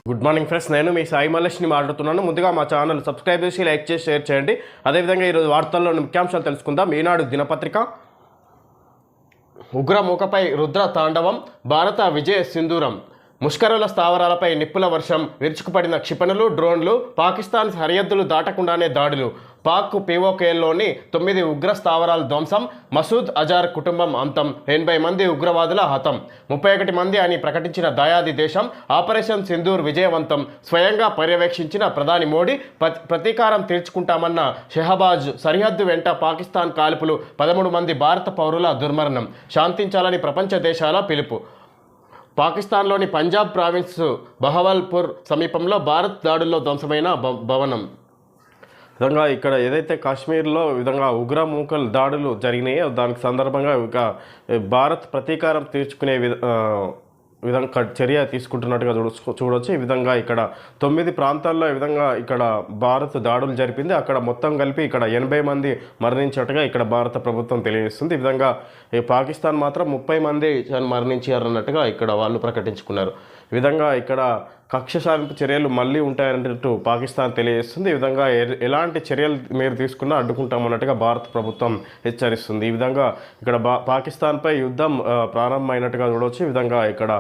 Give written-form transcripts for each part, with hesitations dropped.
Good morning friends, నేను మీ సాయి మల్లేష్ని మాట్లాడుతున్నాను. ముందుగా మా ఛానల్ సబ్స్క్రైబ్ చేసి లైక్ చేసి షేర్ చేయండి. అదేవిధంగా ఈరోజు వార్తల్లోని ముఖ్యాంశాలు తెలుసుకుందాం. ఈనాడు దినపత్రిక. ఉగ్రముఖపై రుద్ర తాండవం, భారత విజయ సింధూరం. ముష్కరుల స్థావరాలపై నిప్పుల వర్షం, విరుచుకుపడిన క్షిపణులు, డ్రోన్లు, పాకిస్తాన్ సరిహద్దులు దాటకుండానే దాడులు. పాక్ పీఓకేలోని 9 ఉగ్ర స్థావరాలు ధ్వంసం, మసూద్ అజార్ కుటుంబం అంతం, 80 మంది ఉగ్రవాదుల హతం, 31 మంది అని ప్రకటించిన దాయాది దేశం. ఆపరేషన్ సింధూర్ విజయవంతం, స్వయంగా పర్యవేక్షించిన ప్రధాని మోడీ. ప్రతీకారం తీర్చుకుంటామన్న షెహబాజ్. సరిహద్దు వెంట పాకిస్తాన్ కాల్పులు, 13 మంది భారత పౌరుల దుర్మరణం. శాంతించాలని ప్రపంచ దేశాల పిలుపు. పాకిస్తాన్లోని పంజాబ్ ప్రావిన్స్ బహవల్పూర్ సమీపంలో భారత్ దాడుల్లో ధ్వంసమైన భవనం. విధంగా ఇక్కడ ఏదైతే కాశ్మీర్లో విధంగా ఉగ్రమూకలు దాడులు జరిగినాయో దానికి సందర్భంగా ఇక భారత్ ప్రతీకారం తీర్చుకునే విధంగా చర్య తీసుకుంటున్నట్టుగా చూడవచ్చు. ఈ విధంగా ఇక్కడ 9 ప్రాంతాల్లో ఈ విధంగా ఇక్కడ భారత్ దాడులు జరిపింది. అక్కడ మొత్తం కలిపి ఇక్కడ 80 మంది మరణించినట్టుగా ఇక్కడ భారత ప్రభుత్వం తెలియజేస్తుంది. ఈ విధంగా పాకిస్తాన్ మాత్రం 30 మంది మరణించారన్నట్టుగా ఇక్కడ వాళ్ళు ప్రకటించుకున్నారు. ఈ విధంగా ఇక్కడ కక్ష సాధింపు చర్యలు మళ్ళీ ఉంటాయన్నట్టు పాకిస్తాన్ తెలియజేస్తుంది. ఈ విధంగా ఎలాంటి చర్యలు మీరు తీసుకున్నా అడ్డుకుంటామన్నట్టుగా భారత ప్రభుత్వం హెచ్చరిస్తుంది. ఈ విధంగా ఇక్కడ పాకిస్తాన్పై యుద్ధం ప్రారంభమైనట్టుగా చూడవచ్చు. ఈ విధంగా ఇక్కడ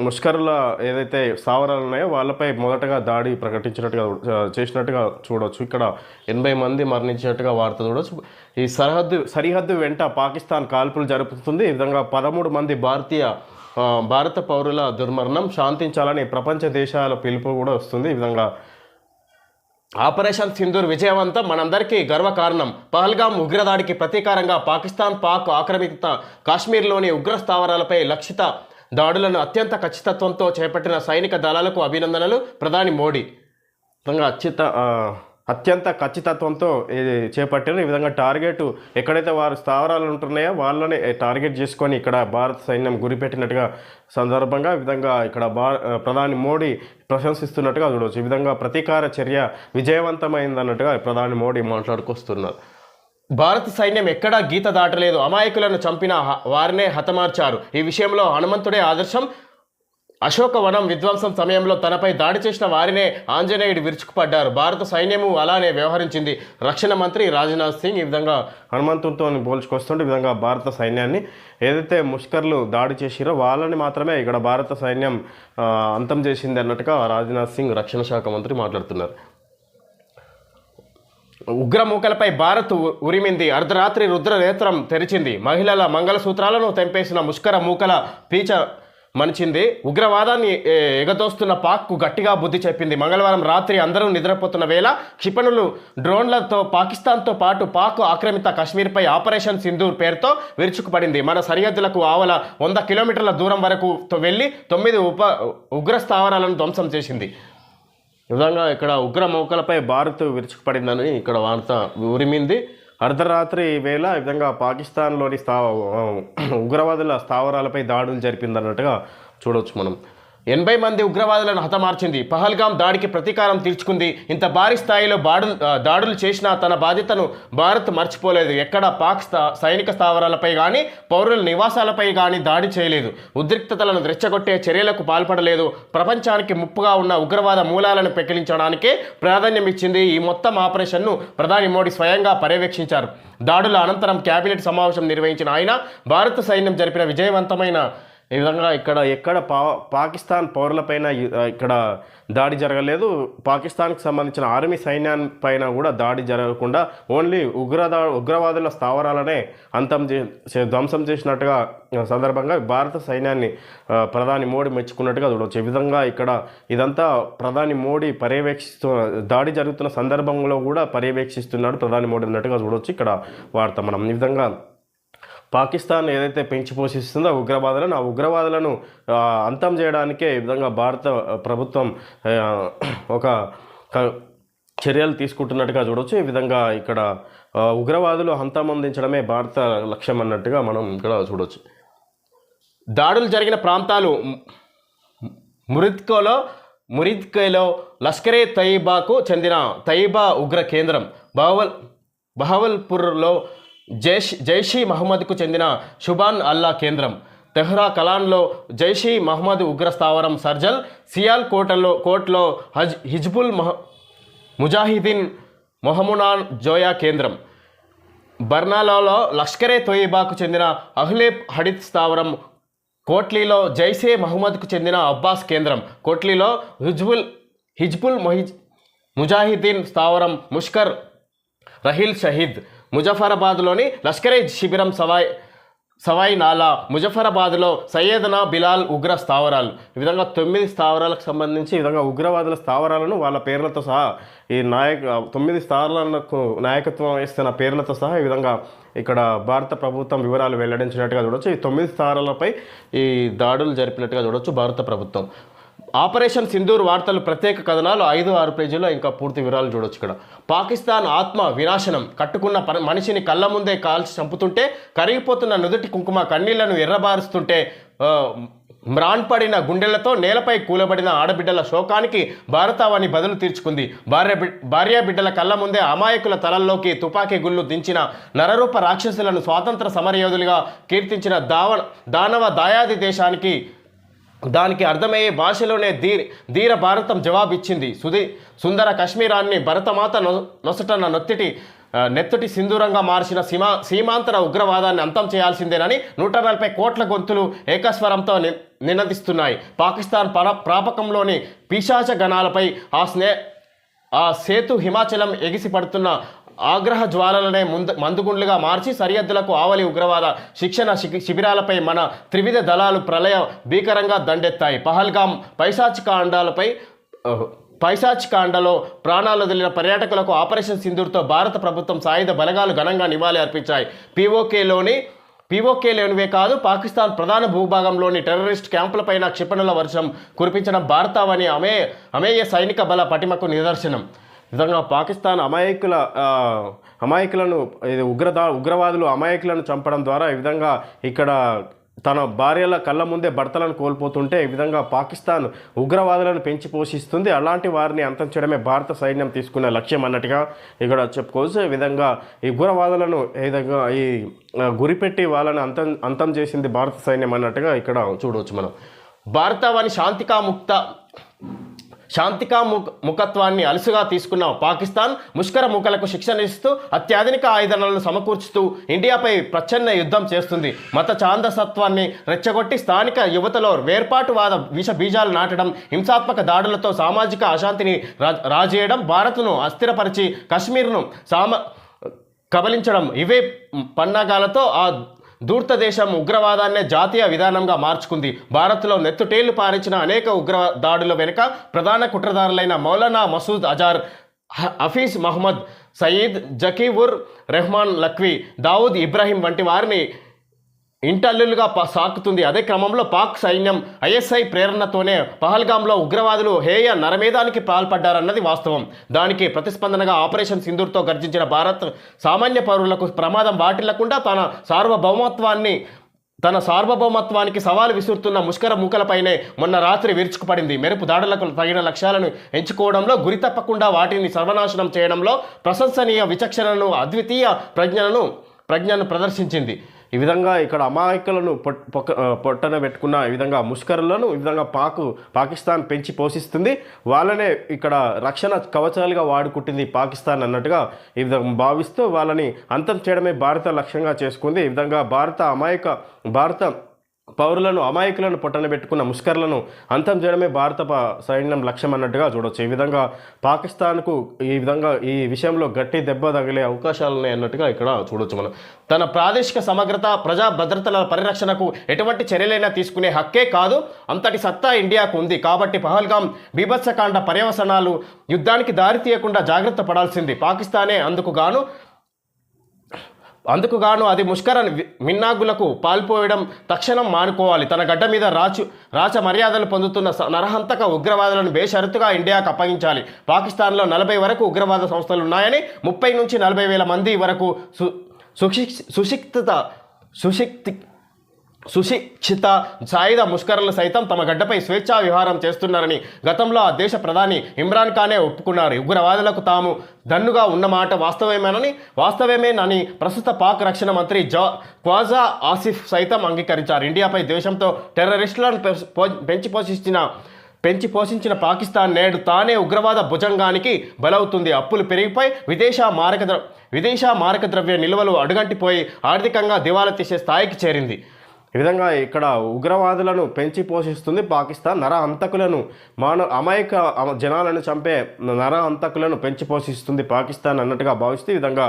ముష్కరుల ఏదైతే స్థావరాలు ఉన్నాయో వాళ్ళపై మొదటగా దాడి చేసినట్టుగా చూడవచ్చు. ఇక్కడ 80 మంది మరణించినట్టుగా వార్త చూడవచ్చు. ఈ సరిహద్దు వెంట పాకిస్తాన్ కాల్పులు జరుపుతుంది. ఈ విధంగా 13 మంది భారత పౌరుల దుర్మరణం. శాంతించాలని ప్రపంచ దేశాల పిలుపు కూడా వస్తుంది. ఈ విధంగా ఆపరేషన్ సింధూర్ విజయవంతం, మనందరికీ గర్వకారణం. పహల్గామ్ ఉగ్రదాడికి ప్రతీకారంగా పాక్ ఆక్రమిత కాశ్మీర్లోని ఉగ్ర స్థావరాలపై లక్షిత దాడులను అత్యంత ఖచ్చితత్వంతో చేపట్టిన సైనిక దళాలకు అభినందనలు. ప్రధాని మోడీ. విధంగా అత్యంత ఖచ్చితత్వంతో చేపట్టారు. ఈ విధంగా టార్గెట్ ఎక్కడైతే వారి స్థావరాలు ఉంటున్నాయో వాళ్ళని టార్గెట్ చేసుకొని ఇక్కడ భారత సైన్యం గురిపెట్టినట్టుగా సందర్భంగా ఈ విధంగా ఇక్కడ ప్రధాని మోడీ ప్రశంసిస్తున్నట్టుగా చూడవచ్చు. ఈ విధంగా ప్రతీకార చర్య విజయవంతమైందన్నట్టుగా ప్రధాని మోడీ మాట్లాడుకొస్తున్నారు. భారత సైన్యం ఎక్కడా గీత దాటలేదు, అమాయకులను చంపిన వారినే హతమార్చారు. ఈ విషయంలో హనుమంతుడే ఆదర్శం. అశోకవనం విధ్వంసం సమయంలో తనపై దాడి చేసిన వారినే ఆంజనేయుడు విరుచుకుపడ్డారు. భారత సైన్యము అలానే వ్యవహరించింది. రక్షణ మంత్రి రాజ్నాథ్ సింగ్ ఈ విధంగా హనుమంతుడితో పోల్చుకొస్తుంటే ఈ విధంగా భారత సైన్యాన్ని ఏదైతే ముష్కర్లు దాడి చేసిరో వాళ్ళని మాత్రమే ఇక్కడ భారత సైన్యం అంతం చేసింది అన్నట్టుగా రాజ్నాథ్ సింగ్ రక్షణ శాఖ మంత్రి మాట్లాడుతున్నారు. ఉగ్రమూకలపై భారత్ ఉరిమింది. అర్ధరాత్రి రుద్ర నేత్రం తెరిచింది. మహిళల మంగళసూత్రాలను తెంపేసిన ముష్కర మూకల పీచ మనిచింది. ఉగ్రవాదాన్ని ఎగదోస్తున్న పాక్కు గట్టిగా బుద్ధి చెప్పింది. మంగళవారం రాత్రి అందరూ నిద్రపోతున్న వేళ క్షిపణులు, డ్రోన్లతో పాకిస్తాన్తో పాటు పాక్ ఆక్రమిత కాశ్మీర్పై ఆపరేషన్ సింధూర్ పేరుతో విరుచుకుపడింది. మన సరిహద్దులకు ఆవల 100 కిలోమీటర్ల దూరం వరకు వెళ్ళి 9 ఉగ్ర స్థావరాలను ధ్వంసం చేసింది. ఈ విధంగా ఇక్కడ ఉగ్రమూకలపై భారత్ విరుచుకుపడిందని ఇక్కడ వార్త ఉరిమింది. అర్ధరాత్రి వేళ ఈ విధంగా పాకిస్తాన్లోని ఉగ్రవాదుల స్థావరాలపై దాడులు జరిపిందన్నట్టుగా చూడవచ్చు మనం. 80 మంది ఉగ్రవాదులను హతమార్చింది. పహల్గామ్ దాడికి ప్రతీకారం తీర్చుకుంది. ఇంత భారీ స్థాయిలో దాడులు చేసినా తన బాధ్యతను భారత్ మర్చిపోలేదు. ఎక్కడ పాక్ సైనిక స్థావరాలపై కానీ పౌరుల నివాసాలపై కానీ దాడి చేయలేదు. ఉద్రిక్తతలను రెచ్చగొట్టే చర్యలకు పాల్పడలేదు. ప్రపంచానికి ముప్పుగా ఉన్న ఉగ్రవాద మూలాలను పెకిలించడానికే ప్రాధాన్యం ఇచ్చింది. ఈ మొత్తం ఆపరేషన్ను ప్రధాని మోడీ స్వయంగా పర్యవేక్షించారు. దాడుల అనంతరం కేబినెట్ సమావేశం నిర్వహించిన ఆయన భారత సైన్యం జరిపిన విజయవంతమైన ఈ విధంగా ఎక్కడ పాకిస్తాన్ పౌరులపైన ఇక్కడ దాడి జరగలేదు. పాకిస్తాన్కి సంబంధించిన ఆర్మీ సైన్యాన్పైన కూడా దాడి జరగకుండా ఓన్లీ ఉగ్రవాదుల స్థావరాలనే ధ్వంసం చేసినట్టుగా సందర్భంగా భారత సైన్యాన్ని ప్రధాని మోడీ మెచ్చుకున్నట్టుగా చూడవచ్చు. ఈ విధంగా ఇక్కడ ఇదంతా ప్రధాని మోడీ దాడి జరుగుతున్న సందర్భంలో కూడా పర్యవేక్షిస్తున్నాడు ప్రధాని మోడీ అన్నట్టుగా చూడవచ్చు ఇక్కడ వార్త మనం. ఈ విధంగా పాకిస్తాన్ ఏదైతే పెంచి పోషిస్తుందో ఆ ఉగ్రవాదులను అంతం చేయడానికే ఈ విధంగా భారత ప్రభుత్వం ఒక చర్యలు తీసుకుంటున్నట్టుగా చూడవచ్చు. ఈ విధంగా ఇక్కడ ఉగ్రవాదులు అంతమొందించడమే భారత లక్ష్యం అన్నట్టుగా మనం ఇక్కడ చూడవచ్చు. దాడులు జరిగిన ప్రాంతాలు మురిద్కేలో లష్కరే తయిబాకు చెందిన తయిబా ఉగ్ర కేంద్రం, బహవల్పూర్లో జైషీ మహమ్మద్కు చెందిన షుబాన్ అల్లా కేంద్రం, తెహ్రా కలాన్లో జైషీ మహమ్మద్ ఉగ్ర స్థావరం, సర్జల్ సియాల్ కోట్లో హిజ్బుల్ ముజాహిదీన్ మొహమునాన్ జోయా కేంద్రం, బర్నాలాలో లష్కరే తోయిబాకు చెందిన అహ్లే హడిత్ స్థావరం, కోట్లీలో జైషే మహమ్మద్కు చెందిన అబ్బాస్ కేంద్రం, కోట్లీలో హిజ్బుల్ ముజాహిదీన్ స్థావరం, ముష్కర్ రహీల్ షహీద్, ముజఫరాబాద్లోని లష్కరే శిబిరం, సవాయి నాలా, ముజఫరాబాద్లో సయ్యదనా బిలాల్ ఉగ్ర స్థావరాలు. ఈ విధంగా 9 స్థావరాలకు సంబంధించి ఈ విధంగా ఉగ్రవాదుల స్థావరాలను వాళ్ళ పేర్లతో సహా ఈ 9 స్థావరాలకు నాయకత్వం వహిస్తున్న పేర్లతో సహా ఈ విధంగా ఇక్కడ భారత ప్రభుత్వం వివరాలు వెల్లడించినట్టుగా చూడొచ్చు. ఈ 9 స్థావరాలపై ఈ దాడులు జరిపినట్టుగా చూడొచ్చు భారత ప్రభుత్వం. ఆపరేషన్ సింధూర్ వార్తలు ప్రత్యేక కథనాలు 5-6 పేజీల్లో ఇంకా పూర్తి వివరాలు చూడొచ్చు. ఇక్కడ పాకిస్తాన్ ఆత్మ వినాశనం, కట్టుకున్న మనిషిని కళ్ళ ముందే కాల్చి చంపుతుంటే, కరిగిపోతున్న నుదుటి కుంకుమ కన్నీళ్లను ఎర్రబారుస్తుంటే, మ్రాన్పడిన గుండెలతో నేలపై కూలబడిన ఆడబిడ్డల శోకానికి భారతావని బదులు తీర్చుకుంది. భార్యాబిడ్డల కళ్ళ ముందే అమాయకుల తలల్లోకి తుపాకీ గుళ్ళు దించిన నరరూప రాక్షసులను స్వాతంత్ర సమరయోధులుగా కీర్తించిన దానవ దాయాది దేశానికి దానికి అర్థమయ్యే భాషలోనే ధీర భారతం జవాబిచ్చింది. సుందర కాశ్మీరాన్ని భరతమాత నొసటన్న నెత్తుటి సింధూరంగా మార్చిన సీమాంతర ఉగ్రవాదాన్ని అంతం చేయాల్సిందేనని 140 కోట్ల గొంతులు ఏకస్వరంతో నినదిస్తున్నాయి. పాకిస్తాన్ ప్రాపకంలోని పిశాచ గణాలపై ఆ సేతు హిమాచలం ఎగిసిపడుతున్న ఆగ్రహ జ్వాలలనే మందుగుండ్లుగా మార్చి సరిహద్దులకు ఆవలి ఉగ్రవాద శిక్షణ శిబిరాలపై మన త్రివిధ దళాలు ప్రళయ భీకరంగా దండెత్తాయి. పహల్గాం పైశాచికాండలో ప్రాణాలు వదిలిన పర్యాటకులకు ఆపరేషన్ సింధూర్తో భారత ప్రభుత్వం సాయుధ బలగాలు ఘనంగా నివాళి అర్పించాయి. పీఓకేలోనివే కాదు, పాకిస్తాన్ ప్రధాన భూభాగంలోని టెర్రరిస్ట్ క్యాంపులపైన క్షిపణుల వర్షం కురిపించడం భారతావని అమేయ సైనిక బల పటిమకు నిదర్శనం. విధంగా పాకిస్తాన్ అమాయకులను ఉగ్రవాదులు అమాయకులను చంపడం ద్వారా ఈ విధంగా ఇక్కడ తన భార్యల కళ్ళ ముందే భర్తలను కోల్పోతుంటే ఈ విధంగా పాకిస్తాన్ ఉగ్రవాదులను పెంచి పోషిస్తుంది. అలాంటి వారిని అంతం చేయడమే భారత సైన్యం తీసుకున్న లక్ష్యం అన్నట్టుగా ఇక్కడ చెప్పుకోవచ్చు. ఈ విధంగా ఈ ఉగ్రవాదులను ఈ విధంగా ఈ గురిపెట్టి వాళ్ళని అంతం చేసింది భారత సైన్యం అన్నట్టుగా ఇక్కడ చూడవచ్చు మనం. భారతావని శాంతికాముఖత్వాన్ని అలుసుగా తీసుకున్న పాకిస్తాన్ ముష్కర మూకలకు శిక్షణ ఇస్తూ అత్యాధునిక ఆయుధాలను సమకూర్చుతూ ఇండియాపై ప్రచ్ఛన్న యుద్ధం చేస్తుంది. మత ఛాందసత్వాన్ని రెచ్చగొట్టి స్థానిక యువతలో వేర్పాటువాద విష బీజాలు నాటడం, హింసాత్మక దాడులతో సామాజిక అశాంతిని రాజేయడం, భారత్ను అస్థిరపరిచి కశ్మీర్ను కబలించడం, ఇవే పన్నాగాలతో ఆ ధూర్త దేశం ఉగ్రవాదాన్నే జాతీయ విధానంగా మార్చుకుంది. భారత్లో నెత్తుటేళ్లు పారించిన అనేక ఉగ్ర దాడుల వెనుక ప్రధాన కుట్రదారులైన మౌలానా మసూద్ అజార్, హఫీజ్ మహమ్మద్ సయీద్, జకీవుర్ రెహమాన్ లఖ్వీ, దావుద్ ఇబ్రాహీం వంటి వారిని ఇంటల్లులుగా సాకుతుంది. అదే క్రమంలో పాక్ సైన్యం ఐఎస్ఐ ప్రేరణతోనే పహల్గాంలో ఉగ్రవాదులు హేయ నరమేధానికి పాల్పడ్డారన్నది వాస్తవం. దానికి ప్రతిస్పందనగా ఆపరేషన్ సింధూర్తో గర్జించిన భారత్ సామాన్య పౌరులకు ప్రమాదం వాటిల్లకుండా తన సార్వభౌమత్వానికి సవాలు విసురుతున్న ముష్కర మూకలపైనే మొన్న రాత్రి విరుచుకుపడింది. మెరుపు దాడులకు తగిన లక్ష్యాలను ఎంచుకోవడంలో, గురి తప్పకుండా వాటిని సర్వనాశనం చేయడంలో ప్రశంసనీయ విచక్షణను, అద్వితీయ ప్రజ్ఞను ప్రదర్శించింది. ఈ విధంగా ఇక్కడ అమాయకులను పొట్టన పెట్టుకున్న ఈ విధంగా ముష్కరులను ఈ విధంగా పాకిస్తాన్ పెంచి పోషిస్తుంది. వాళ్ళనే ఇక్కడ రక్షణ కవచాలుగా వాడుకుంటుంది పాకిస్తాన్ అన్నట్టుగా ఈ విధంగా భావిస్తూ వాళ్ళని అంతం చేయడమే భారత లక్ష్యంగా చేసుకుంది. ఈ విధంగా భారత పౌరులను అమాయకులను పొట్టన పెట్టుకున్న ముష్కర్లను అంతం చేయడమే భారత సైన్యం లక్ష్యం అన్నట్టుగా చూడవచ్చు. ఈ విధంగా పాకిస్తాన్కు ఈ విషయంలో గట్టి దెబ్బ తగిలే అవకాశాలు ఉన్నాయి అన్నట్టుగా ఇక్కడ చూడవచ్చు మనం. తన ప్రాదేశిక సమగ్రత, ప్రజా భద్రతల పరిరక్షణకు ఎటువంటి చర్యలైనా తీసుకునే హక్కే కాదు, అంతటి సత్తా ఇండియాకు ఉంది. కాబట్టి పహల్గాం బీభత్సకాండ పర్యవసనాలు యుద్ధానికి దారి తీయకుండా జాగ్రత్త పడాల్సింది పాకిస్తానే. అందుకుగాను అది ముష్కర మిన్నాగులకు పాల్పోయడం తక్షణం మానుకోవాలి. తన గడ్డ మీద రాచ మర్యాదలు పొందుతున్న నరహంతక ఉగ్రవాదులను బేషరతుగా ఇండియాకు అప్పగించాలి. పాకిస్తాన్లో 40 వరకు ఉగ్రవాద సంస్థలు ఉన్నాయని, 30 నుంచి 40 వేల మంది వరకు సుశిక్షిత సాయుధ ముష్కరులు సైతం తమ గడ్డపై స్వేచ్ఛా విహారం చేస్తున్నారని గతంలో ఆ దేశ ప్రధాని ఇమ్రాన్ ఖానే ఒప్పుకున్నారు. ఉగ్రవాదులకు తాము దన్నుగా ఉన్నమాట వాస్తవమేనని ప్రస్తుత పాక్ రక్షణ మంత్రి ఖ్వాజా ఆసిఫ్ సైతం అంగీకరించారు. ఇండియాపై ద్వేషంతో టెర్రరిస్టులను పెంచి పోషించిన పాకిస్తాన్ నేడు తానే ఉగ్రవాద భుజంగానికి బలవుతుంది. అప్పులు పెరిగిపోయి విదేశ మారక ద్రవ్య నిల్వలు అడుగంటిపోయి ఆర్థికంగా దివాలా తీసే స్థాయికి చేరింది. ఈ విధంగా ఇక్కడ ఉగ్రవాదులను పెంచి పోషిస్తుంది పాకిస్తాన్. నర హంతకులను అమాయక జనాలను చంపే నర హంతకులను పెంచి పోషిస్తుంది పాకిస్తాన్ అన్నట్టుగా భావిస్తూ ఈ విధంగా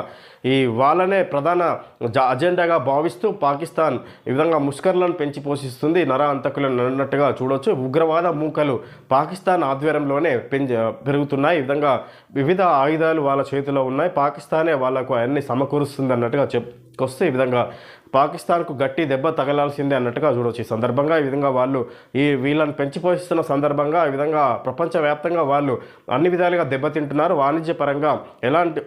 వాళ్ళనే ప్రధాన అజెండాగా భావిస్తూ పాకిస్తాన్ ఈ విధంగా ముష్కర్లను పెంచి పోషిస్తుంది నర హంతకులను అన్నట్టుగా చూడవచ్చు. ఉగ్రవాద మూకలు పాకిస్తాన్ ఆధ్వర్యంలోనే పెరుగుతున్నాయి. ఈ విధంగా వివిధ ఆయుధాలు వాళ్ళ చేతిలో ఉన్నాయి. పాకిస్తానే వాళ్ళకు అన్ని సమకూరుస్తుంది అన్నట్టుగా చెప్పుకొస్తే ఈ విధంగా పాకిస్తాన్కు గట్టి దెబ్బ తగలాల్సిందే అన్నట్టుగా చూడవచ్చు. ఈ సందర్భంగా ఈ విధంగా వాళ్ళు వీళ్ళని పెంచి పోషిస్తున్న సందర్భంగా ఈ విధంగా ప్రపంచవ్యాప్తంగా వాళ్ళు అన్ని విధాలుగా దెబ్బతింటున్నారు. వాణిజ్యపరంగా ఎలాంటి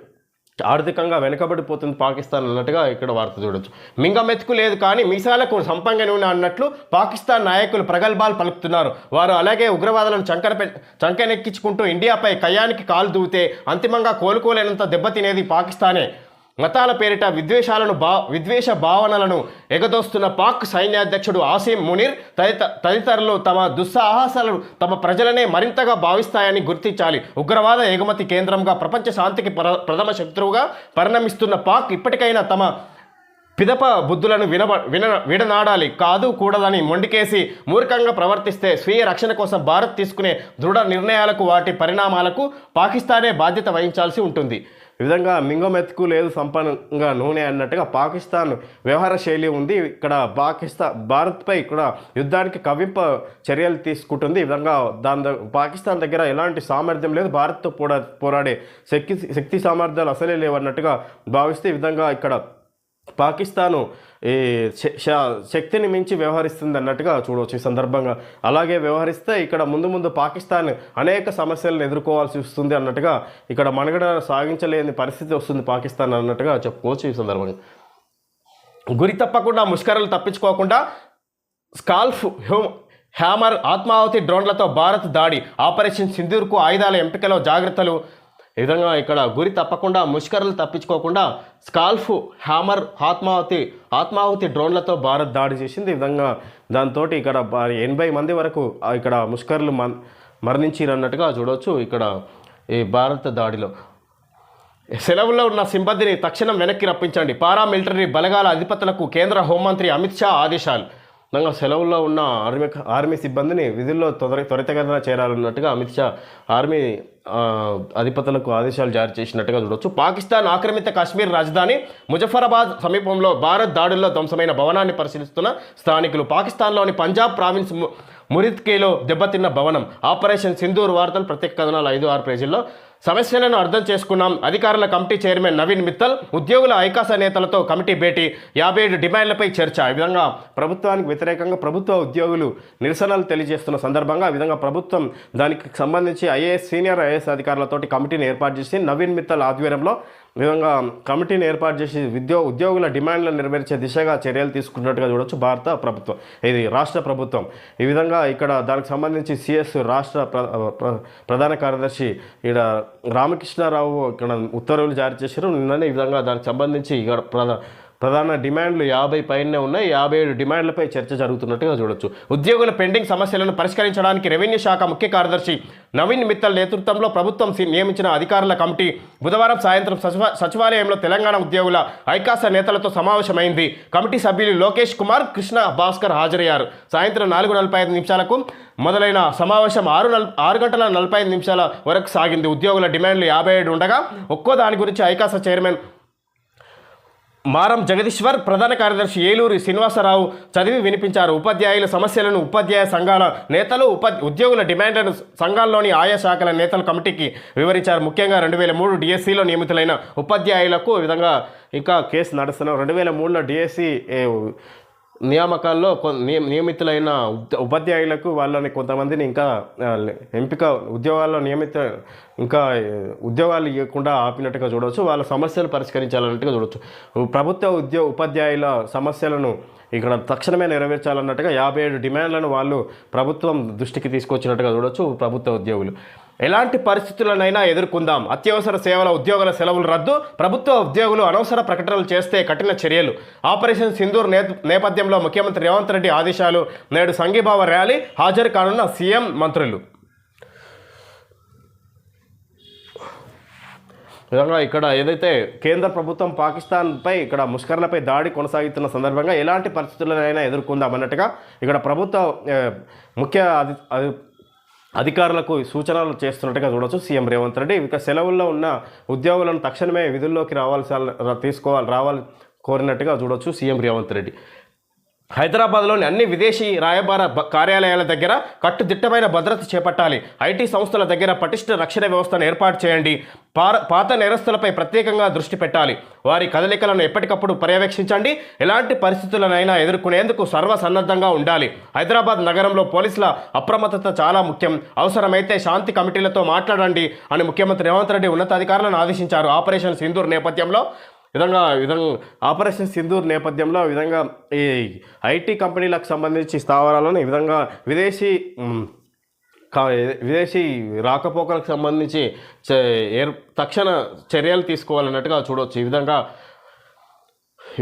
ఆర్థికంగా వెనుకబడిపోతుంది పాకిస్తాన్ అన్నట్టుగా ఇక్కడ వార్త చూడొచ్చు. మింగమెత్తుకు లేదు కానీ మీసాలకు సంపంగ నూనె అన్నట్లు పాకిస్తాన్ నాయకులు ప్రగల్భాలు పలుకుతున్నారు. వారు అలాగే ఉగ్రవాదులను చంకనెక్కించుకుంటూ ఇండియాపై కయ్యానికి కాలు దూవితే అంతిమంగా కోలుకోలేనంత దెబ్బతినేది పాకిస్తానే. మతాల పేరిట విద్వేష భావనలను ఎగదోస్తున్న పాక్ సైన్యాధ్యక్షుడు ఆసిమ్ మునీర్ తదితరులు తమ దుస్సాహసాలు తమ ప్రజలనే మరింతగా భావిస్తాయని గుర్తించాలి. ఉగ్రవాద ఎగుమతి కేంద్రంగా ప్రపంచ శాంతికి ప్రథమ శత్రువుగా పరిణమిస్తున్న పాక్ ఇప్పటికైనా తమ పిదప బుద్ధులను విడనాడాలి. కాదు కూడదని మొండికేసి మూర్ఖంగా ప్రవర్తిస్తే స్వీయ రక్షణ కోసం భారత్ తీసుకునే దృఢ నిర్ణయాలకు వాటి పరిణామాలకు పాకిస్తానే బాధ్యత వహించాల్సి ఉంటుంది. ఈ విధంగా మింగమెత్తుకు లేదు సంపన్నంగా నూనె అన్నట్టుగా పాకిస్తాన్ వ్యవహార శైలి ఉంది. ఇక్కడ భారత్పై ఇక్కడ యుద్ధానికి కవ్వింప చర్యలు తీసుకుంటుంది. ఈ విధంగా పాకిస్తాన్ దగ్గర ఎలాంటి సామర్థ్యం లేదు. భారత్తో పోరాడే శక్తి సామర్థ్యాలు అసలే లేవు అన్నట్టుగా భావిస్తే ఈ విధంగా ఇక్కడ పాకిస్తాను ఈ శక్తిని మించి వ్యవహరిస్తుంది అన్నట్టుగా చూడవచ్చు ఈ సందర్భంగా. అలాగే వ్యవహరిస్తే ఇక్కడ ముందు పాకిస్తాన్ అనేక సమస్యలను ఎదుర్కోవాల్సి వస్తుంది అన్నట్టుగా ఇక్కడ మనుగడ సాగించలేని పరిస్థితి వస్తుంది పాకిస్తాన్ అన్నట్టుగా చెప్పుకోవచ్చు ఈ సందర్భంగా. గురి తప్పకుండా ముష్కరులు తప్పించుకోకుండా స్కాల్ఫ్ హ్యామర్ ఆత్మాహుతి డ్రోన్లతో భారత్ దాడి. ఆపరేషన్ సింధూర్కు ఆయుధాల ఎంపికలో జాగ్రత్తలు. ఈ విధంగా ఇక్కడ గురి తప్పకుండా ముష్కరులు తప్పించుకోకుండా స్కాల్ఫ్ హ్యామర్ ఆత్మాహుతి డ్రోన్లతో భారత్ దాడి చేసింది. ఈ విధంగా దాంతో ఇక్కడ 80 మంది వరకు ఇక్కడ ముష్కరులు మరణించిరన్నట్టుగా చూడవచ్చు. ఇక్కడ ఈ భారత దాడిలో సెలవుల్లో ఉన్న సిబ్బందిని తక్షణం వెనక్కి రప్పించండి. పారామిలిటరీ బలగాల అధిపతులకు కేంద్ర హోంమంత్రి అమిత్ షా ఆదేశాలు. విధంగా సెలవుల్లో ఉన్న ఆర్మీ సిబ్బందిని విధుల్లో త్వరితగతిన చేరాలన్నట్టుగా అమిత్ షా ఆర్మీ అధిపతులకు ఆదేశాలు జారీ చేసినట్టుగా చూడవచ్చు. పాకిస్తాన్ ఆక్రమిత కాశ్మీర్ రాజధాని ముజఫరాబాద్ సమీపంలో భారత్ దాడుల్లో ధ్వంసమైన భవనాన్ని పరిశీలిస్తున్న స్థానికులు. పాకిస్తాన్లోని పంజాబ్ ప్రావిన్స్ మురిద్కేలో దెబ్బతిన్న భవనం. ఆపరేషన్ సింధూర్ వార్తలు ప్రత్యేక కథనాలు 5-6 పేజీల్లో. సమస్యలను అర్థం చేసుకున్నాం. అధికారుల కమిటీ చైర్మన్ నవీన్ మిత్తల్ ఉద్యోగుల ఐకాస నేతలతో కమిటీ భేటీ. 57 డిమాండ్లపై చర్చ. ఈ విధంగా ప్రభుత్వానికి వ్యతిరేకంగా ప్రభుత్వ ఉద్యోగులు నిరసనలు తెలియజేస్తున్న సందర్భంగా ఈ విధంగా ప్రభుత్వం దానికి సంబంధించి సీనియర్ ఐఏఎస్ అధికారులతోటి కమిటీని ఏర్పాటు చేసి నవీన్ మిత్తల్ ఆధ్వర్యంలో ఈ విధంగా కమిటీని ఏర్పాటు చేసి ఉద్యోగుల డిమాండ్లను నెరవేర్చే దిశగా చర్యలు తీసుకున్నట్టుగా చూడవచ్చు భారత ప్రభుత్వం, ఇది రాష్ట్ర ప్రభుత్వం. ఈ విధంగా ఇక్కడ దానికి సంబంధించి సిఎస్ రాష్ట్ర ప్రధాన కార్యదర్శి ఇక్కడ రామకృష్ణారావు ఇక్కడ ఉత్తర్వులు జారీ చేశారు నిన్ననే. ఈ విధంగా దానికి సంబంధించి ఇక్కడ ప్రధాన డిమాండ్లు 50 పైనే ఉన్నాయి. 57 డిమాండ్లపై చర్చ జరుగుతున్నట్టుగా చూడొచ్చు. ఉద్యోగుల పెండింగ్ సమస్యలను పరిష్కరించడానికి రెవెన్యూ శాఖ ముఖ్య కార్యదర్శి నవీన్ మిత్తల్ నేతృత్వంలో ప్రభుత్వం నియమించిన అధికారుల కమిటీ బుధవారం సాయంత్రం సచివాలయంలో తెలంగాణ ఉద్యోగుల ఐకాస నేతలతో సమావేశమైంది. కమిటీ సభ్యులు లోకేష్ కుమార్, కృష్ణ భాస్కర్ హాజరయ్యారు. సాయంత్రం 4:45 నిమిషాలకు మొదలైన సమావేశం 6 గంటల 45 నిమిషాల వరకు సాగింది. ఉద్యోగుల డిమాండ్లు 57 ఉండగా ఒక్కో దాని గురించి ఐకాస చైర్మన్ మారం జగదీశ్వర్, ప్రధాన కార్యదర్శి ఏలూరి శ్రీనివాసరావు చదివి వినిపించారు. ఉపాధ్యాయుల సమస్యలను ఉపాధ్యాయ సంఘాల నేతలు, ఉద్యోగుల డిమాండ్లను సంఘాల్లోని ఆయా శాఖల నేతలు కమిటీకి వివరించారు. ముఖ్యంగా 2003 డిఎస్సిలో నియమితులైన ఉపాధ్యాయులకు ఈ విధంగా ఇంకా కేసు నడుస్తున్న 2003లో డిఎస్సి నియామకాల్లో నియమితులైన ఉపాధ్యాయులకు వాళ్ళని కొంతమందిని ఇంకా ఎంపిక ఉద్యోగాల్లో ఇంకా ఉద్యోగాలు ఇవ్వకుండా ఆపినట్టుగా చూడవచ్చు. వాళ్ళ సమస్యలు పరిష్కరించాలన్నట్టుగా చూడవచ్చు. ప్రభుత్వ ఉపాధ్యాయుల సమస్యలను ఇక్కడ తక్షణమే నెరవేర్చాలన్నట్టుగా 57 డిమాండ్లను వాళ్ళు ప్రభుత్వం దృష్టికి తీసుకొచ్చినట్టుగా చూడొచ్చు ప్రభుత్వ ఉద్యోగులు. ఎలాంటి పరిస్థితులనైనా ఎదుర్కొందాం, అత్యవసర సేవల ఉద్యోగుల సెలవులు రద్దు, ప్రభుత్వ ఉద్యోగులు అనవసర ప్రకటనలు చేస్తే కఠిన చర్యలు. ఆపరేషన్ సింధూర్ నేపథ్యంలో ముఖ్యమంత్రి రేవంత్ రెడ్డి ఆదేశాలు. నేడు సంఘీభావ ర్యాలీ హాజరు కానున్న సీఎం మంత్రులు. విధంగా ఇక్కడ ఏదైతే కేంద్ర ప్రభుత్వం పాకిస్తాన్పై ఇక్కడ ముష్కర్లపై దాడి కొనసాగుతున్న సందర్భంగా ఎలాంటి పరిస్థితులనైనా ఎదుర్కొందాం అన్నట్టుగా ఇక్కడ ప్రభుత్వ ముఖ్య అధికారులకు సూచనలు చేస్తున్నట్టుగా చూడవచ్చు సీఎం రేవంత్ రెడ్డి. ఇక సెలవుల్లో ఉన్న ఉద్యోగులను తక్షణమే విధుల్లోకి రావాలి కోరినట్టుగా చూడవచ్చు సీఎం రేవంత్ రెడ్డి. హైదరాబాద్లోని అన్ని విదేశీ రాయబార కార్యాలయాల దగ్గర కట్టుదిట్టమైన భద్రత చేపట్టాలి. ఐటీ సంస్థల దగ్గర పటిష్ట రక్షణ వ్యవస్థను ఏర్పాటు చేయండి. పాత నేరస్తులపై ప్రత్యేకంగా దృష్టి పెట్టాలి. వారి కదలికలను ఎప్పటికప్పుడు పర్యవేక్షించండి. ఎలాంటి పరిస్థితులనైనా ఎదుర్కొనేందుకు సర్వసన్నద్ధంగా ఉండాలి. హైదరాబాద్ నగరంలో పోలీసుల అప్రమత్తత చాలా ముఖ్యం. అవసరమైతే శాంతి కమిటీలతో మాట్లాడండి అని ముఖ్యమంత్రి రేవంత్ రెడ్డి ఉన్నతాధికారులను ఆదేశించారు. ఆపరేషన్ సింధూర్ నేపథ్యంలో ఆపరేషన్ సింధూర్ నేపథ్యంలో ఈ విధంగా ఈ ఐటీ కంపెనీలకు సంబంధించి స్థావరాలను ఈ విధంగా విదేశీ రాకపోకలకు సంబంధించి తక్షణ చర్యలు తీసుకోవాలన్నట్టుగా చూడవచ్చు. ఈ విధంగా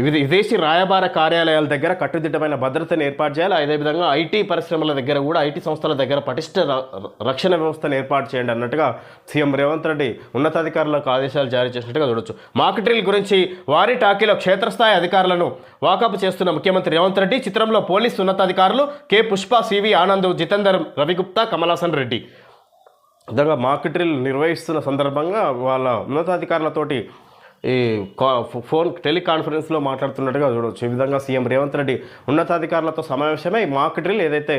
విదేశీ రాయబార కార్యాలయాల దగ్గర కట్టుదిట్టమైన భద్రతను ఏర్పాటు చేయాలి. అదేవిధంగా ఐటీ పరిశ్రమల దగ్గర కూడా ఐటీ సంస్థల దగ్గర పటిష్ట రక్షణ వ్యవస్థను ఏర్పాటు చేయండి అన్నట్టుగా సీఎం రేవంత్ రెడ్డి ఉన్నతాధికారులకు ఆదేశాలు జారీ చేసినట్టుగా చూడొచ్చు. మాక్ డ్రిల్ గురించి వారి టాకీలో క్షేత్రస్థాయి అధికారులను వాకప్ చేస్తున్న ముఖ్యమంత్రి రేవంత్ రెడ్డి. చిత్రంలో పోలీసు ఉన్నతాధికారులు కె పుష్ప, సివి ఆనంద్, జితేందర్, రవిగుప్తా, కమలాసన్ రెడ్డి. విధంగా మాక్ డ్రిల్ నిర్వహిస్తున్న సందర్భంగా వాళ్ళ ఉన్నతాధికారులతోటి ఈ ఫోన్ టెలికాన్ఫరెన్స్లో మాట్లాడుతున్నట్టుగా చూడవచ్చు. ఈ విధంగా సీఎం రేవంత్ రెడ్డి ఉన్నతాధికారులతో సమావేశమై మాక్ డ్రిల్ ఏదైతే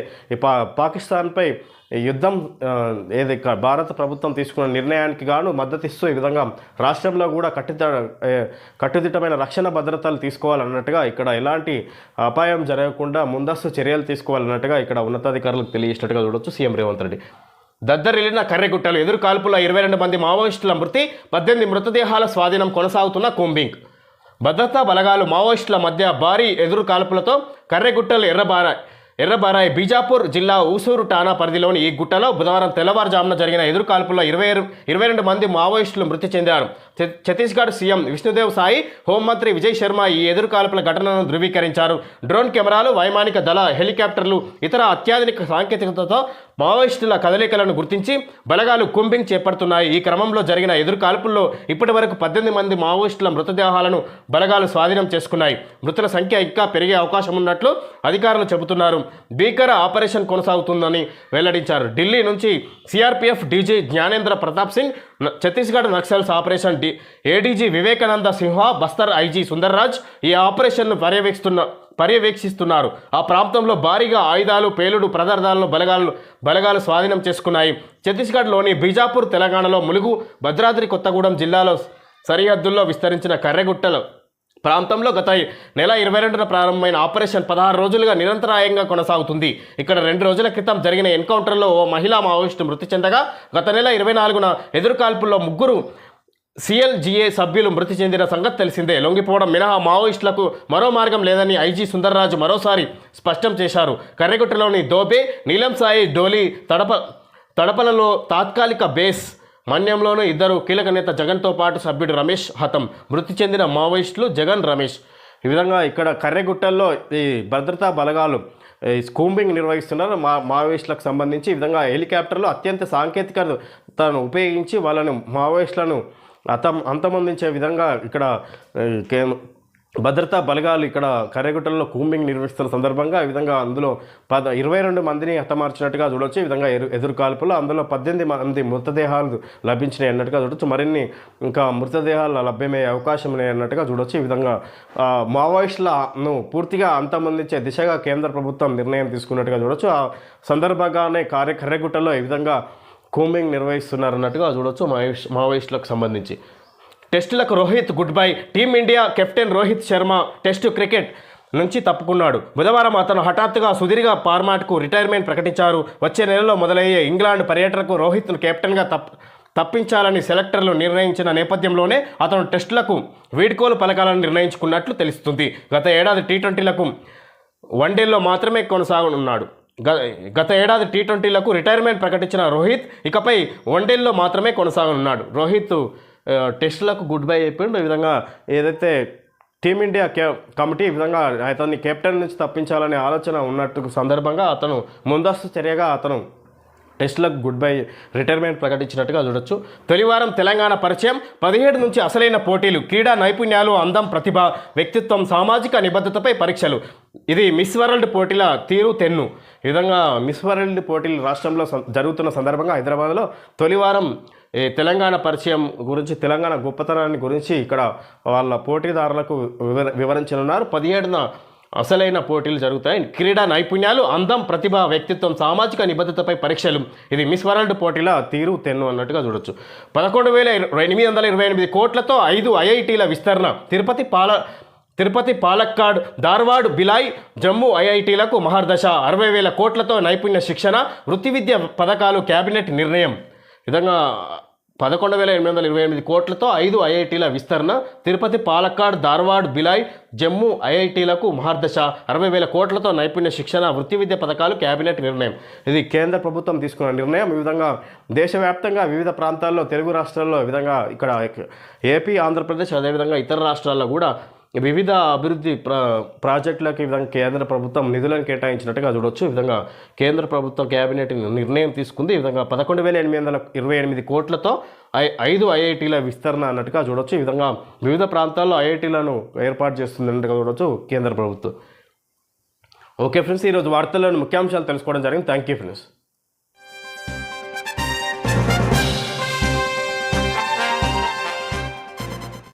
పాకిస్తాన్పై యుద్ధం భారత ప్రభుత్వం తీసుకున్న నిర్ణయానికి గాను మద్దతిస్తూ ఈ విధంగా రాష్ట్రంలో కూడా కట్టుదిట్టమైన రక్షణ భద్రతలు తీసుకోవాలన్నట్టుగా ఇక్కడ ఎలాంటి అపాయం జరగకుండా ముందస్తు చర్యలు తీసుకోవాలన్నట్టుగా ఇక్కడ ఉన్నతాధికారులకు తెలియజేసినట్టుగా చూడవచ్చు సీఎం రేవంత్ రెడ్డి. దద్దరిల్లిన కర్రెగుట్టలు. ఎదురు కాల్పుల 22 మంది మావోయిస్టుల మృతి, 18 మృతదేహాల స్వాధీనం. కొనసాగుతున్న కూంబింగ్. భద్రతా బలగాలు మావోయిస్టుల మధ్య భారీ ఎదురు కాల్పులతో కర్రెగుట్టలు ఎర్రబారాయి బీజాపూర్ జిల్లా ఊసూరు ఠాణా పరిధిలోని ఈ గుట్టలో బుధవారం తెల్లవారుజామున జరిగిన ఎదురు కాల్పుల్లో 22 మంది మావోయిస్టులు మృతి చెందారు. ఛత్తీస్గఢ్ సీఎం విష్ణుదేవ్ సాయి, హోంమంత్రి విజయ్ శర్మ ఈ ఎదురు కాల్పుల ఘటనను ధృవీకరించారు. డ్రోన్ కెమెరాలు, వైమానిక దళ హెలికాప్టర్లు, ఇతర అత్యాధునిక సాంకేతికతతో మావోయిస్టుల కదలికలను గుర్తించి బలగాలు కూంబింగ్ చేపడుతున్నాయి. ఈ క్రమంలో జరిగిన ఎదురు కాల్పుల్లో ఇప్పటి వరకు 18 మంది మావోయిస్టుల మృతదేహాలను బలగాలు స్వాధీనం చేసుకున్నాయి. మృతుల సంఖ్య ఇంకా పెరిగే అవకాశం ఉన్నట్లు అధికారులు చెబుతున్నారు. భీకర ఆపరేషన్ కొనసాగుతుందని వెల్లడించారు. ఢిల్లీ నుంచి CRPF DG Gyanendra Pratap Singh, Chhattisgarh Naxals operation ADG Vivekananda Sinha, Bastar IG Sundarraj ఈ ఆపరేషన్ను పర్యవేక్షిస్తున్నారు. ఆ ప్రాంతంలో భారీగా ఆయుధాలు, పేలుడు పదార్థాలను బలగాలు స్వాధీనం చేసుకున్నాయి. ఛత్తీస్గఢ్లోని బీజాపూర్, తెలంగాణలో ములుగు, భద్రాద్రి కొత్తగూడెం జిల్లాలో సరిహద్దుల్లో విస్తరించిన కర్రెగుట్టలు ప్రాంతంలో గత నెల 22న ప్రారంభమైన ఆపరేషన్ 16 రోజులుగా నిరంతరాయంగా కొనసాగుతుంది. ఇక్కడ 2 రోజుల క్రితం జరిగిన ఎన్కౌంటర్లో ఓ మహిళా మావోయిస్టు మృతి చెందగా గత నెల 24న ఎదురుకాల్పుల్లో 3 సిఎల్జీఏ సభ్యులు మృతి చెందిన సంగతి తెలిసిందే. లొంగిపోవడం మినహా మావోయిస్టులకు మరో మార్గం లేదని ఐజీ సుందర్రాజు మరోసారి స్పష్టం చేశారు. కర్రెగుట్టలోని దోబే, నీలంసాయి, డోలి, తడపలలో తాత్కాలిక బేస్ మన్యంలోనూ 2 కీలక నేత జగన్తో పాటు సభ్యుడు రమేష్ హతం. మృతి చెందిన మావోయిస్టులు జగన్, రమేష్. ఈ విధంగా ఇక్కడ కర్రెగుట్టల్లో ఈ భద్రతా బలగాలు కూంబింగ్ నిర్వహిస్తున్నారు. మావోయిస్టులకు సంబంధించి ఈ విధంగా హెలికాప్టర్లు అత్యంత సాంకేతికతను ఉపయోగించి వాళ్ళను మావోయిస్టులను అంతమొందించే విధంగా ఇక్కడ భద్రతా బలగాలు ఇక్కడ కర్రెగుట్టల్లో కూంబింగ్ నిర్వహిస్తున్న సందర్భంగా ఈ విధంగా అందులో 22 మందిని హతమార్చినట్టుగా చూడవచ్చు. ఈ విధంగా ఎదురు కాల్పులు అందులో 18 మంది మృతదేహాలు లభించినాయి అన్నట్టుగా చూడవచ్చు. మరిన్ని ఇంకా మృతదేహాలు లభ్యమయ్యే అవకాశం ఉన్నాయి అన్నట్టుగా చూడవచ్చు. ఈ విధంగా మావోయిస్టులను పూర్తిగా అంతమొందించే దిశగా కేంద్ర ప్రభుత్వం నిర్ణయం తీసుకున్నట్టుగా చూడవచ్చు. ఆ సందర్భంగానే కర్రెగుట్టలో ఈ విధంగా కూంబింగ్ నిర్వహిస్తున్నారన్నట్టుగా చూడవచ్చు మావోయిస్టులకు సంబంధించి. టెస్టులకు Rohit good bye. Team India captain Rohit Sharma test cricket నుంచి తప్పుకున్నాడు. బుధవారం అతను హఠాత్తుగా సుదీర్ఘ ఫార్మాట్కు రిటైర్మెంట్ ప్రకటించారు. వచ్చే నెలలో మొదలయ్యే ఇంగ్లాండ్ పర్యటనకు రోహిత్ను కెప్టెన్గా తప్పించాలని సెలెక్టర్లు నిర్ణయించిన నేపథ్యంలోనే అతను టెస్టులకు వీడ్కోలు పలకాలని నిర్ణయించుకున్నట్లు తెలుస్తుంది. గత ఏడాది టీ20లకు వన్డేల్లో మాత్రమే కొనసాగనున్నాడు. గత ఏడాది టీ20లకు రిటైర్మెంట్ ప్రకటించిన రోహిత్ ఇకపై వన్డేల్లో మాత్రమే కొనసాగనున్నాడు. రోహిత్ టెస్టులకు గుడ్ బై అయిపోయింది. ఈ విధంగా ఏదైతే టీమిండియా కమిటీ ఈ విధంగా అతన్ని కెప్టెన్ నుంచి తప్పించాలనే ఆలోచన ఉన్నట్టు సందర్భంగా అతను ముందస్తు చర్యగా అతను టెస్టులకు గుడ్ బై రిటైర్మెంట్ ప్రకటించినట్టుగా చూడొచ్చు. తొలివారం తెలంగాణ పరిచయం, 17 నుంచి అసలైన పోటీలు, క్రీడా నైపుణ్యాలు, అందం, ప్రతిభ, వ్యక్తిత్వం, సామాజిక నిబద్ధతపై పరీక్షలు. ఇది మిస్ వరల్డ్ పోటీల తీరు తెన్ను. ఈ విధంగా మిస్ వరల్డ్ పోటీలు రాష్ట్రంలో జరుగుతున్న సందర్భంగా హైదరాబాద్లో తొలివారం తెలంగాణ పరిచయం గురించి, తెలంగాణ గొప్పతనాన్ని గురించి ఇక్కడ వాళ్ళ పోటీదారులకు వివరించనున్నారు. 17న అసలైన పోటీలు జరుగుతాయి. క్రీడా నైపుణ్యాలు, అందం, ప్రతిభ, వ్యక్తిత్వం, సామాజిక నిబద్ధతపై పరీక్షలు. ఇది మిస్ వరల్డ్ పోటీల తీరు తెన్ను అన్నట్టుగా చూడొచ్చు. 11,828 కోట్లతో 5 ఐఐటీల విస్తరణ. తిరుపతి, పాలక్కాడ్, ధార్వాడ్, బిలాయ్, జమ్మూ ఐఐటీలకు మహర్దశ. 60,000 కోట్లతో నైపుణ్య శిక్షణ, వృత్తి విద్య పథకాలు కేబినెట్ నిర్ణయం. విధంగా 11,828 కోట్లతో 5 ఐఐటీల విస్తరణ. తిరుపతి, పాలక్కాడ్, ధార్వాడ్, బిలాయ్, జమ్మూ ఐఐటీలకు మహర్దశ. 60,000 కోట్లతో నైపుణ్య శిక్షణ, వృత్తి విద్య పథకాలు కేబినెట్ నిర్ణయం. ఇది కేంద్ర ప్రభుత్వం తీసుకున్న నిర్ణయం. ఈ విధంగా దేశవ్యాప్తంగా వివిధ ప్రాంతాల్లో, తెలుగు రాష్ట్రాల్లో ఈ విధంగా ఇక్కడ ఏపీ, ఆంధ్రప్రదేశ్, అదేవిధంగా ఇతర రాష్ట్రాల్లో కూడా వివిధ అభివృద్ధి ప్రాజెక్టులకు ఈ విధంగా కేంద్ర ప్రభుత్వం నిధులను కేటాయించినట్టుగా చూడవచ్చు. ఈ విధంగా కేంద్ర ప్రభుత్వం కేబినెట్ నిర్ణయం తీసుకుంది. ఈ విధంగా 11,828 కోట్లతో 5 ఐఐటీల విస్తరణ అన్నట్టుగా చూడవచ్చు. ఈ విధంగా వివిధ ప్రాంతాల్లో ఐఐటీలను ఏర్పాటు చేస్తుంది అన్నట్టుగా చూడవచ్చు కేంద్ర ప్రభుత్వం. ఓకే ఫ్రెండ్స్, ఈరోజు వార్తల్లోని ముఖ్యాంశాలు తెలుసుకోవడం జరిగింది. Thank you friends.